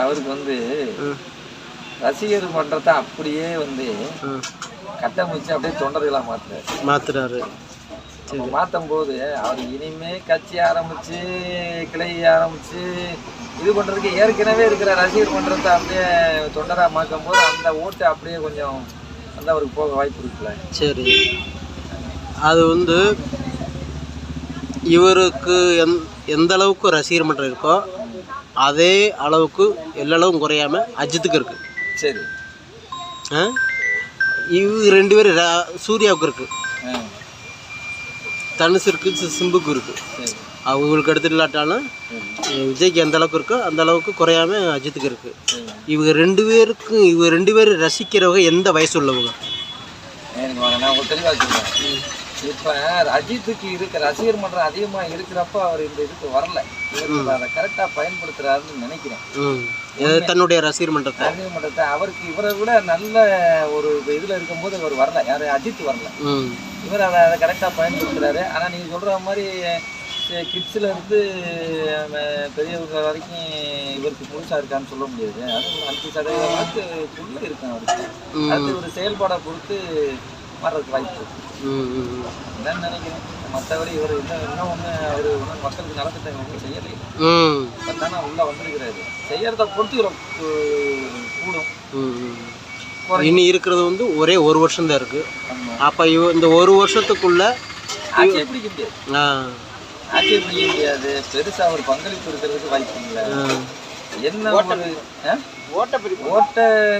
அவருக்கு வந்து ரசிகர் மன்றத்தை அப்படியே வந்து கட்டமைச்சு அப்படியே தொண்டர்களாக மாத்துறாரு. மாற்றும் போது அவர் இனிமே கட்சி ஆரம்பிச்சு கிளை ஆரம்பிச்சு இது பண்றதுக்கு ஏற்கனவே இருக்கிற ரசிகர் மன்றத்தை அப்படியே தொண்டராக மாற்றும் போது அந்த ஓட்டு அப்படியே கொஞ்சம் வந்து அவருக்கு போக வாய்ப்பு இருக்குல்ல. சரி, அது வந்து இவருக்கு எந்த அளவுக்கு ரசிகர் மன்றம் இருக்கோ அதே அளவுக்கு எல்லளவும் குறையாம அஜித்துக்கு இருக்கு. சரி, இவங்க 2 பேரும் சூர்யாவுக்கு இருக்கு, தனுஷ் இருக்கு, சிம்புக்கு இருக்கு. அவங்களுக்கு எடுத்து இல்லாட்டாலும் விஜய்க்கு எந்த அளவுக்கு இருக்கோ அந்த அளவுக்கு குறையாம அஜித்துக்கு இருக்கு. இவங்க 2 பேரும் ரசிக்கிறவங்க எந்த வயசு உள்ளவங்க? இப்போ அஜித்துக்கு இருக்க ரசிகர் மன்றம் அதிகமாக இருக்கிறப்ப அவர் இந்த இதுக்கு வரல, அதை கரெக்டாக பயன்படுத்துறாருன்னு நினைக்கிறேன். தன்னுடைய ரசிகர் மன்றத்தை அவருக்கு இவரை விட நல்ல ஒரு இதில் இருக்கும்போது அவர் வரல, யார் அஜித் வரல. இவர் அதை கரெக்டாக பயன்படுத்துறாரு. ஆனால் நீங்கள் சொல்கிற மாதிரி கிட்ஸில் இருந்து பெரியவங்க வரைக்கும் இவருக்கு முழுசாக இருக்கான்னு சொல்ல முடியாது. அது ஒரு 5% இருக்கும் அவருக்கு. அது ஒரு செயல்பாடை பொறுத்து மாறதுக்கு வாய்ப்பு இருக்கு என்னன்னு நினைக்கிறேன். மற்றபடி இவர் இன்னும் ஒன்று அவர் ஒன்றும் மக்களுக்கு நலத்திட்டங்கள் ஒன்றும் செய்யலை. தானே உள்ள வந்திருக்கிறாரு, செய்யறத பொறுத்து கூடும். இனி இருக்கிறது வந்து ஒரே 1 வருஷம் தான் இருக்கு. அப்போ இந்த 1 வருஷத்துக்குள்ள ஆட்சியை பிடிக்க முடியாது. பெருசா அவர் பங்களிப்பு இருக்கிறதுக்கு வாய்ப்பு இல்லை. என்ன ஓட்டை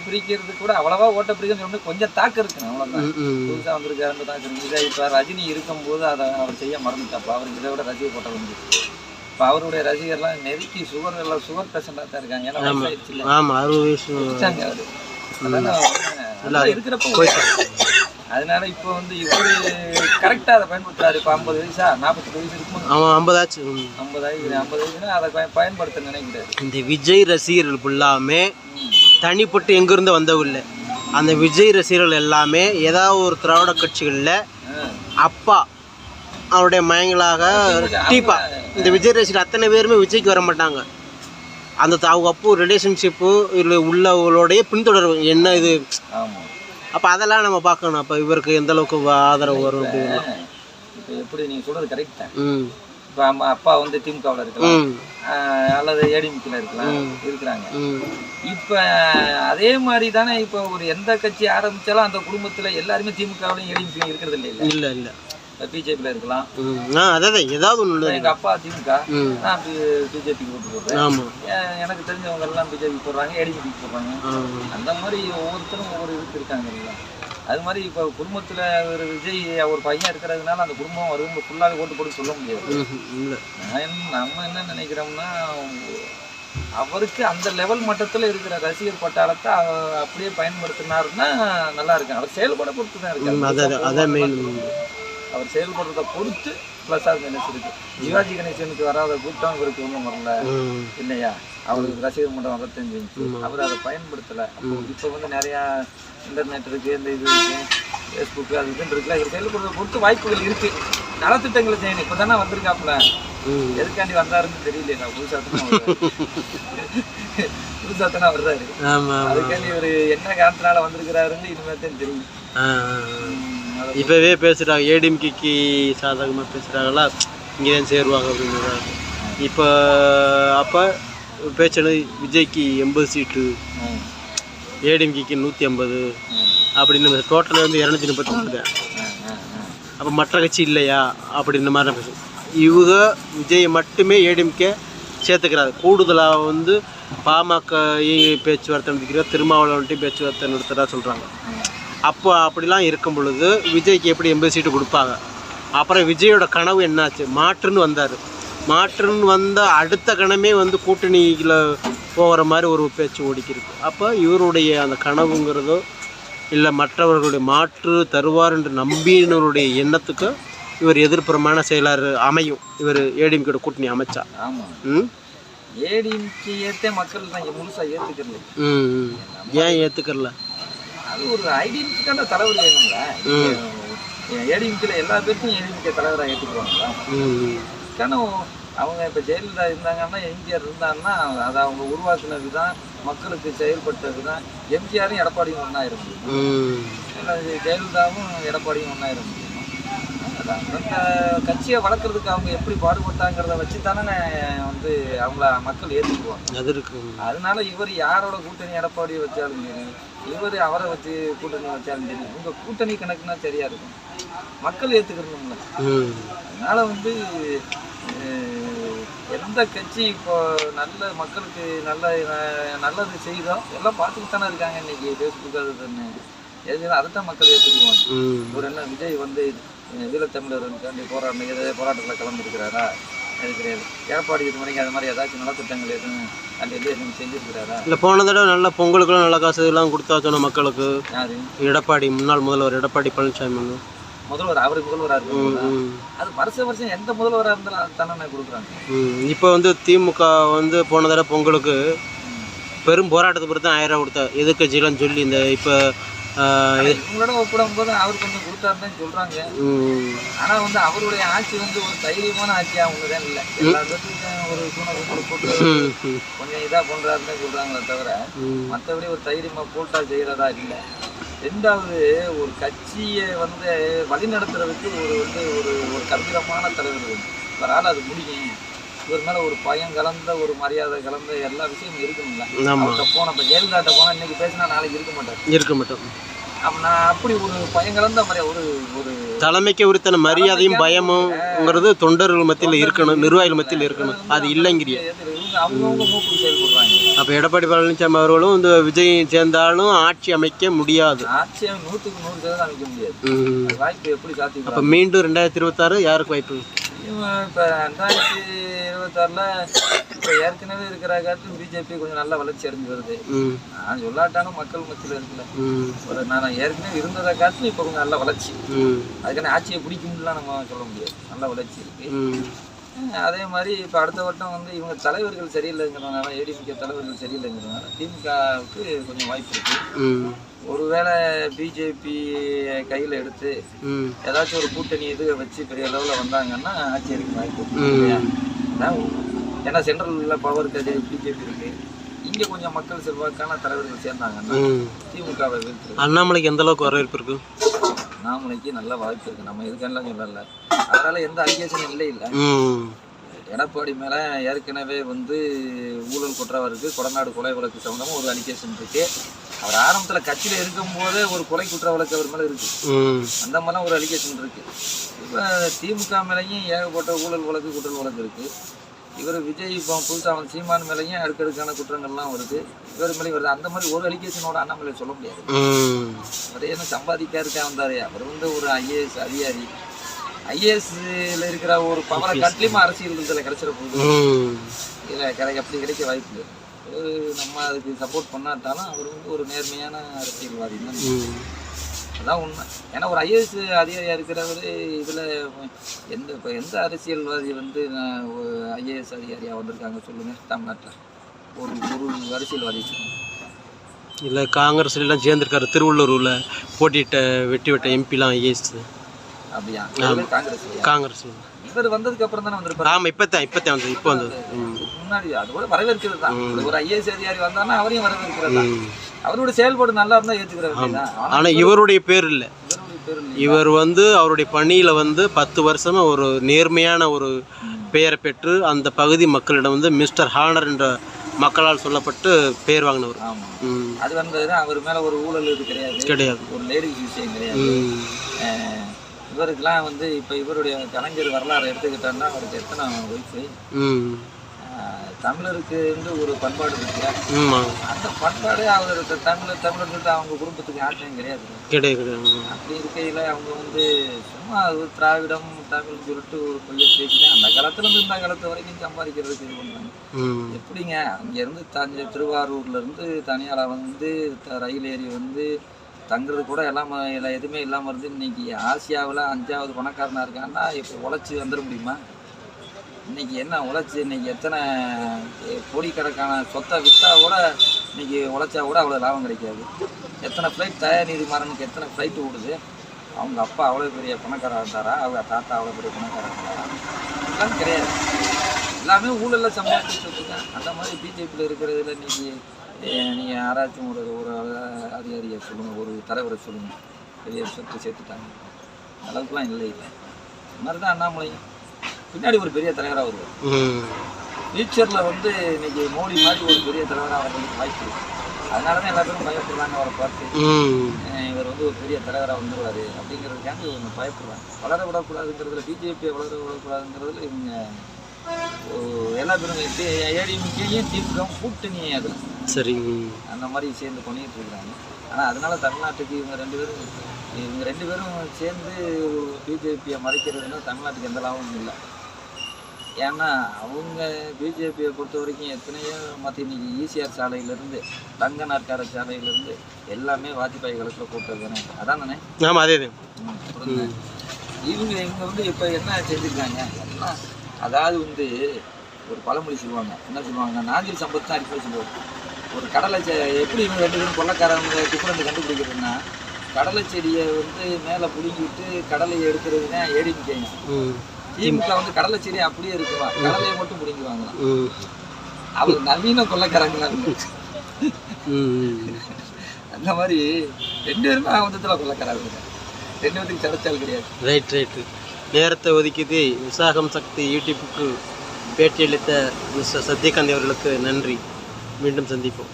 பிரிக்கிறது கூட அவ்வளவா ஓட்டை பிரிக்கிறது கொஞ்சம் தாக்கம் இருக்குன்னு அவ்வளோதான். புதுசாக வந்திருக்காரு தாக்கம் இருக்குது. இப்போ ரஜினி இருக்கும்போது அதை அவர் செய்ய மறந்துட்டாப்பா. அவருக்கு இதை விட ரசிகர் போட்ட வந்துச்சு. இப்போ அவருடைய ரசிகர்லாம் நெருக்கி சுகர் பேஷண்டாக தான் இருக்காங்க. ஏன்னா அவர் இருக்கிறப்ப அதனால இப்போ வந்து இவரு கரெக்டா அதை பயன்படுத்துறாரு. இப்போ 50 வயசா 40 வயசு இருக்கும், 50 ஆச்சு, 50 வயசுனா அதை பயன்படுத்த நினைக்கிறாரு. இந்த விஜய் ரசிகர்கள் ஃபுல்லாமே தனிப்பட்டு எங்கிருந்து வந்தவங்க இல்லை. அந்த விஜய் ரசிகர்கள் எல்லாமே ஏதாவது ஒரு திராவிட கட்சிகளில் அப்பா அவருடைய மயங்களாக டீப்பா. இந்த விஜய் ரசிகர்கள் அத்தனை பேருமே விஜய்க்கு வர மாட்டாங்க. அந்த அவங்க அப்போ ரிலேஷன்ஷிப்பு இல்லை உள்ளவங்களுடைய பின்தொடர்பு என்ன இது. அப்போ அதெல்லாம் நம்ம பார்க்கணும். அப்போ இவருக்கு எந்த அளவுக்கு ஆதரவு வரும் அப்படின்னு. இப்போ எப்படி நீங்கள் சொல்கிறது கரெக்ட் தான். இப்போ அப்பா வந்து திமுகவில் இருக்கலாம் அல்லது ஏடிஎம்கேல இருக்கிறாங்க. இப்போ அதே மாதிரி தானே இப்போ ஒரு எந்த கட்சி ஆரம்பித்தாலும் அந்த குடும்பத்தில் எல்லாருமே திமுகவிலையும் ஏடிஎம்கேலையும் இருக்கிறது இல்லை. இல்லை பிஜேபியில் இருக்கலாம். அதான் ஏதாவது ஒன்று. எங்கள் அப்பா திமுக, நான் பிஜேபிக்கு ஓட்டு போடுறேன். எனக்கு தெரிஞ்சவங்க எல்லாம் பிஜேபி போடுறாங்க, ஏடிஎம்கேக்கு போடுறாங்க. அந்த மாதிரி ஒவ்வொருத்தரும் ஒவ்வொரு இதுக்கு இருக்காங்க இல்லையா. அது மாதிரி இப்போ குடும்பத்தில் ஒரு விஜய் ஒரு பையன் இருக்கிறதுனால அந்த குடும்பம் வரும்போது ஃபுல்லாக ஓட்டு போட்டு சொல்ல முடியாது. நம்ம என்ன நினைக்கிறோம்னா அவருக்கு அந்த லெவல் மட்டத்தில் இருக்கிற ரசிகர் பட்டாளத்தை அப்படியே பயன்படுத்தினாருன்னா நல்லா இருக்கு. அவர் செயல்பட பொறுத்து தான் இருக்கு. அவர் செயல்படுறதை பொறுத்து ப்ளஸ் ஆஃப் மைனஸ் இருக்கு. சிவாஜி கணேசனுக்கு வராத கூட்டம் இவருக்கு ஒன்றும் வரல இல்லையா. அவருக்கு ரசிகர் மன்றம் 55 இன்ச்சு, அவர் அதை பயன்படுத்தலை. இப்போ வந்து நிறையா இன்டர்நெட் இருக்கு, இந்த இது இருக்கு, ஃபேஸ்புக்கு அது இதுன்னு இருக்குல்ல. இவர் செயல்படுறதை பொறுத்து வாய்ப்புகள் இருக்கு. நலத்திட்டங்களை செய்யணும். இப்போ தானே வந்திருக்காப்புல, எதுக்காண்டி வந்தாருன்னு தெரியல. நான் புதுசாக தானே வர்றாரு. அதுக்காண்டி இவர் என்ன காரணத்தினால வந்திருக்கிறாருன்னு இனிமேல் தான் தெரியும். இப்போவே பேசுகிறாங்க ஏடிஎம்கேக்கு சாதகமாக பேசுகிறாங்களா, இங்கே தான் சேருவாங்க அப்படிங்கிறாங்க. இப்போ அப்போ பேச்சு விஜய்க்கு 80 சீட்டு, ஏடிஎம்கேக்கு 150 அப்படின்னு டோட்டல் வந்து 234. அப்போ மற்ற கட்சி இல்லையா அப்படின்ற மாதிரி தான் பேசுவோம். இவங்க விஜயை மட்டுமே ஏடிஎம்கே சேர்த்துக்கிறாரு. கூடுதலாக வந்து பாமக பேச்சுவார்த்தை நடத்திக்கிறார், திருமாவளவன்ட்டையும் பேச்சுவார்த்தை நடத்துகிறதா சொல்கிறாங்க. அப்போ அப்படிலாம் இருக்கும் பொழுது விஜய்க்கு எப்படி 80 சீட்டு கொடுப்பாங்க? அப்புறம் விஜயோட கனவு என்னாச்சு? மாற்றுன்னு வந்தார். மாற்றுன்னு வந்த அடுத்த கணமே வந்து கூட்டணியில் போகிற மாதிரி ஒரு பேச்சு ஓடிக்கிருக்கு. அப்போ இவருடைய அந்த கனவுங்கிறதோ இல்லை மற்றவர்களுடைய மாற்று தருவார் என்று நம்பினருடைய எண்ணத்துக்கு இவர் எதிர்ப்புறமான செயலாளர் அமையும். இவர் ஏடிஎம்கேட கூட்டணி அமைச்சா. ஏடிஎம்கே மக்கள் தான் முழுசாக ஏற்றுக்கல. ஏன் ஏற்றுக்கல? அது ஒரு ஐடென்டிக்கான தலைவர் வேணுங்களா? ஏடிஎம்கேல எல்லா பேருக்கும் ஏடிஎம்கே தலைவராக ஏற்றுக்குவாங்களா? அவங்க இப்போ ஜெயலலிதா இருந்தாங்கன்னா, எம்ஜிஆர் இருந்தாங்கன்னா, அதை அவங்க உருவாக்குன விதம், மக்களுக்கு செயல்பட்ட விதம், எம்ஜிஆரும் எடப்பாடியும் ஒன்றா இருந்தது. ஜெயலலிதாவும் எடப்பாடியும் ஒன்றா இருந்தது. அந்த கட்சியை வளர்க்குறதுக்கு அவங்க எப்படி பாடுபட்டாங்கிறத வச்சு தானே வந்து அவங்கள மக்கள் ஏற்றுக்குவாங்க. அது இருக்கு. அதனால இவர் யாரோட கூட்டணி எடப்பாடியை வச்சாலும் சரி, இவர் அவரை வச்சு கூட்டணி வச்சாலும் சரி, உங்கள் கூட்டணி கணக்குனா சரியா இருக்கும், மக்கள் ஏற்றுக்கணும்ல. அதனால வந்து எந்த கட்சி இப்போ நல்ல மக்களுக்கு நல்லது செய்தோ எல்லாம் பார்த்துட்டு தானே இருக்காங்க. இன்னைக்கு ஃபேஸ்புக் அது தானே எதுனா அதைத்தான் மக்கள் ஏற்றுக்குவாங்க. ஒரு என்ன விஜய் வந்து ஈழத்தமிழர்களுக்காண்டி போராட்டத்தில் கலந்துருக்கிறாரா? அது கிடையாது. எடப்பாடி இது வரைக்கும் அது மாதிரி ஏதாச்சும் நலத்திட்டங்கள் எதுவும் எதுவும் செஞ்சுருக்கிறாரா? இல்லை, போன தடவை நல்ல பொங்கலுக்குலாம் நல்ல காசு இதெல்லாம் கொடுத்தா சொன்ன மக்களுக்கு. யாரு? எடப்பாடி, முன்னாள் முதல்வர் எடப்பாடி பழனிசாமி முதல்வர். அவர் முதல்வராக இருக்கும். அது வருஷம் எந்த முதல்வராக இருந்தாலும் தானே கொடுக்குறாங்க. இப்போ வந்து திமுக வந்து போன தடவை பொங்கலுக்கு பெரும் போராட்டத்தை பொறுத்து 1000 ரூபா கொடுத்தா எதிர்கட்சிகள்னு சொல்லி இந்த இப்போ இவங்களோட ஒப்பிடும் போது அவர் கொஞ்சம் கொடுத்தாருன்னு சொல்றாங்க. ஆனா வந்து அவருடைய ஆட்சி வந்து ஒரு தைரியமான ஆட்சியா ஒண்ணுதான் இல்லை. எல்லாத்துக்கும் ஒரு போட்டு கொஞ்சம் இதா பண்றாருன்னு சொல்றாங்களே தவிர மற்றபடி ஒரு தைரியமா போட்டா செய்யறதா இல்லை. ரெண்டாவது, ஒரு கட்சியை வந்து வழி நடத்துறதுக்கு ஒரு கம்பீரமான தலைவர் வேணும். இவரால் அது முடியும். இவர் மேல ஒரு பயம் கலந்த ஒரு மரியாதை கலந்த எல்லா விஷயமும் இருக்கணும்ல. அவர்கிட்ட போன இப்போ ஜெயலலிதாட்ட போனா இன்னைக்கு பேசினா நாளைக்கு இருக்க மாட்டோம். நான் அப்படி ஒரு பயம் கலந்த ஒரு தலைமைக்கு உரித்தான மரியாதையும் பயமும்ங்கிறது தொண்டர்கள் மத்தியில் இருக்கணும், நிர்வாகிகள் மத்தியில் இருக்கணும். அது இல்லைங்கிறிய அவங்கவுங்க மூக்கு செயல்படுறாங்க. அப்போ எடப்பாடி பழனிசாமி அவர்களும் இந்த விஜய் சேர்ந்தாலும் ஆட்சி அமைக்க முடியாது. ஆட்சி 100% அமைக்க முடியாது. வாய்ப்பு எப்படி சாத்தியம்? அப்போ மீண்டும் 2026 யாருக்கு வாய்ப்பு? இப்போ 2026 இப்போ ஏற்கனவே இருக்கிற காலத்தில் பிஜேபி கொஞ்சம் நல்ல வளர்ச்சி அடைஞ்சு வருது. நான் சொல்லாட்டாலும் மக்கள் மத்தியில் இருக்குல்ல, நான் ஏற்கனவே இருந்ததை காலத்தில் இப்போ கொஞ்சம் நல்ல வளர்ச்சி. அதுக்கான ஆட்சியை பிடிக்கும்லாம் நம்ம சொல்ல முடியாது. நல்ல வளர்ச்சி இருக்கு. அதே மாதிரி இப்போ அடுத்த வட்டம் வந்து இவங்க தலைவர்கள் சரியில்லைங்கிறதுனால, ஏடிஎம்கே தலைவர்கள் சரியில்லைங்கிறதுனால திமுகவுக்கு கொஞ்சம் வாய்ப்பு இருக்கு. ஒருவேளை பிஜேபி கையில் எடுத்து ஏதாச்சும் ஒரு கூட்டணி இது வச்சு பெரிய லெவலில் வந்தாங்கன்னா ஆட்சி அடிக்க வாய்ப்பு இருக்கு. ஏன்னா சென்ட்ரலில் பவருக்கு அது பிஜேபி இருக்கு. இங்கே கொஞ்சம் மக்கள் செல்வாக்கான தலைவர்கள் சேர்ந்தாங்கன்னா திமுகவை வீழ்த்து. அண்ணாமலைக்கு எந்த அளவுக்கு வரவேற்பு இருக்கு? அண்ணாமலைக்கு நல்ல வாய்ப்பு இருக்கு. நம்ம இதுக்கெல்லாம் சொல்லல. அதனால எந்த அலிகேஷனும் இல்லை. எடப்பாடி மேலே ஏற்கனவே வந்து ஊழல் குற்றவாளிக்கு கொடநாடு கொலை வழக்கு சம்பந்தமாக ஒரு அலிகேஷன் இருக்கு. அவர் ஆரம்பத்தில் கட்சியில் இருக்கும்போதே ஒரு கொலை குற்ற வழக்கு அவர் மேலே இருக்கு. அந்த மாதிரிலாம் ஒரு அலிகேஷன் இருக்கு. இப்போ திமுக மேலேயும் ஏகப்பட்ட ஊழல் வழக்கு குற்றல் வழக்கு இருக்கு. இவர் விஜய் இப்போ புதுசாக சீமான் மேலேயும் அடுக்கடுக்கான குற்றங்கள்லாம் வருது. இவர் மேலேயும் வருது. அந்த மாதிரி ஒரு அலிகேஷனோட அண்ணாமலை சொல்ல முடியாது. அவர் என்ன சம்பாதிக்காருக்கா வந்தாரு? அவர் வந்து ஒரு ஐஏஎஸ் அதிகாரி. ஐஏஎஸ்ல இருக்கிற ஒரு பவரை கட்லியுமா அரசியல் இதில் கிடைச்சிட போகுது. இல்லை அப்படி கிடைக்க வாய்ப்பு இல்லை. நம்ம அதுக்கு சப்போர்ட் பண்ணாட்டாலும் அவர் வந்து ஒரு நேர்மையான அரசியல்வாதி தான். அதான் உண்மை. ஏன்னா ஒரு ஐஏஎஸ் அதிகாரியாக இருக்கிறவர் இதில் எந்த அரசியல்வாதி வந்து ஐஏஎஸ் அதிகாரியாக வந்திருக்காங்க சொல்லுங்கள் தமிழ்நாட்டில்? ஒரு அரசியல்வாதி இல்லை. காங்கிரஸ்லாம் சேர்ந்துருக்காரு. திருவள்ளூரில் போட்டிட்ட வெட்டி விட்ட எம்பிலாம் ஐஏஎஸ். அப்படியா? காங்கிரஸ் இவர் வந்ததுக்கு அப்புறம் தானே வந்திருப்பாரு. ஆமாம், இப்போ வந்தது முன்னாடி. அது கூட வரவேற்கிறது தான். ஒரு ஐஏஎஸ் அதிகாரி வந்தாருன்னா அவரையும் வரவேற்கிறது தான். அவரோட செயல்பாடு நல்லா இருந்தால் ஏற்றுக்கிறாரு. ஆனால் இவருடைய பேர் இல்லை. இவர் வந்து அவருடைய பணியில் வந்து 10 வருஷமா ஒரு நேர்மையான ஒரு பெயரை பெற்று அந்த பகுதி மக்களிடம் வந்து மிஸ்டர் ஹானர் என்ற மக்களால் சொல்லப்பட்டு பேர் வாங்கினவர். அது வந்ததுன்னா அவர் மேலே ஒரு ஊழல் இது கிடையாது. ஒரு லேடிஸ் விஷயம் கிடையாது. இவருக்கெல்லாம் வந்து இப்போ இவருடைய கலைஞர் வரலாறு எடுத்துக்கிட்டோன்னா அவருக்கு எத்தனை ஒய்ஃபு? தமிழருக்கு வந்து ஒரு பண்பாடு இருக்கு. அந்த பண்பாடு அவருக்கு தமிழர்களுக்கு அவங்க குடும்பத்துக்கு யாருக்கும் கிடையாது. அப்படி இருக்கையில் அவங்க வந்து சும்மா திராவிடம் தமிழ்னு சொல்லிட்டு ஒரு பொய்யை பேசினா அந்த காலத்துலேருந்து இந்த காலத்து வரைக்கும் சம்பாதிக்கிறதுக்கு இது பண்ணுறாங்க. எப்படிங்க அங்கேருந்து திருவாரூர்லேருந்து தனியார் வந்து ரயில் ஏறி வந்து தங்குறது கூட எதுவுமே இல்லாமல் இருந்து இன்னைக்கு ஆசியாவில் 5வது பணக்காரனாக இருக்கான்னா இப்போ உழைச்சி வந்துட முடியுமா? இன்னைக்கு என்ன உழைச்சி இன்னைக்கு எத்தனை கோடிக்கணக்கான சொத்தை விற்றா கூட இன்னைக்கு உழைச்சா கூட அவ்வளோ லாபம் கிடைக்காது. எத்தனை ஃப்ளைட் தயாநிதி மாறனுக்கு எத்தனை ஃப்ளைட்டு ஓடுது? அவங்க அப்பா அவ்வளோ பெரிய பணக்காரராக இருந்தாரா? அவங்க தாத்தா அவ்வளோ பெரிய பணக்காரராக இருந்தாரா? அதெல்லாம் கிடையாது. எல்லாமே ஊழல்ல சம்பாதிச்சு சொத்து தான். அந்த மாதிரி பிஜேபியில் இருக்கிறதுல நீங்கள் யாராச்சும் ஒரு அதிகாரியை சொல்லுங்கள், ஒரு தலைவரை சொல்லுங்கள், பெரிய சொத்து சேர்த்துட்டாங்க அளவுக்குலாம் இல்லை. இந்த மாதிரி தான் அண்ணாமலையும் பின்னாடி ஒரு பெரிய தலைவராக வருவார். ஃபியூச்சரில் வந்து இன்னைக்கு மோடி மாதிரி ஒரு பெரிய தலைவராக வர்றதுக்கு வாய்ப்பு இருக்குது. அதனால தான் எல்லா பேரும் பயப்படுறாங்க அவரை பார்த்து. இவர் வந்து ஒரு பெரிய தலைவராக வந்துடுவார் அப்படிங்கிறதுக்காண்டி இவங்க பயப்படுறாங்க. வளர விடக்கூடாதுங்கிறதுல, பிஜேபியை வளர விடக்கூடாதுங்கிறதுல இவங்க எல்லா பேரும் ஏடிஎம்கேயும் திமுகவும் கூட்டணியே அதில் சரி அந்த மாதிரி சேர்ந்து பண்ணிட்டு இருக்கிறாங்க. ஆனால் அதனால தமிழ்நாட்டுக்கு இவங்க ரெண்டு பேரும் சேர்ந்து பிஜேபியை மறைக்கிறதுனா தமிழ்நாட்டுக்கு எந்த லாபமும் இல்லை. ஏன்னா அவங்க பிஜேபியை பொறுத்த வரைக்கும் எத்தனையோ மற்ற இன்னைக்கு ஈசிஆர் சாலையிலேருந்து தங்க நாற்கார சாலையிலேருந்து எல்லாமே வாஜ்பாய் காலத்தில் போட்டது தானே, அதான் தானே? ஆமாம், அதே இவங்க வந்து இப்போ என்ன செஞ்சுருக்காங்க அப்படின்னா, அதாவது வந்து ஒரு பழமொழி சொல்லுவாங்க, என்ன சொல்லுவாங்கன்னா, நாஞ்சில் சம்பத் தான் அடிப்படை சொல்லுவாங்க. ஒரு கடலை எப்படி இவங்க ரெண்டு பேரும் கொள்ளக்காரவங்க டிஃப்ரெண்ட் கண்டுபிடிக்கிறதுன்னா, கடலை செடியை வந்து மேலே பிடிங்கிட்டு கடலையை எடுக்கிறது தான் ஏடிஎம்கேங்க. திமுக வந்து கடலை செடியை அப்படியே இருக்குமா, கடலையை மட்டும் பிடிங்குவாங்களாம். அவங்க நவீன கொள்ளக்காரங்களா அந்த மாதிரி ரெண்டு பேருமே ஆபத்தில் கொள்ளக்காரங்க, ரெண்டு பேருக்கு கிடைச்சால் கிடையாது. ரைட். நேரத்தை ஒதுக்கிது விசாகம் சக்தி யூடியூப்புக்கு பேட்டியளித்த மிஸ்டர் சத்யகாந்த் அவர்களுக்கு நன்றி. மீண்டும் சந்திப்போம்.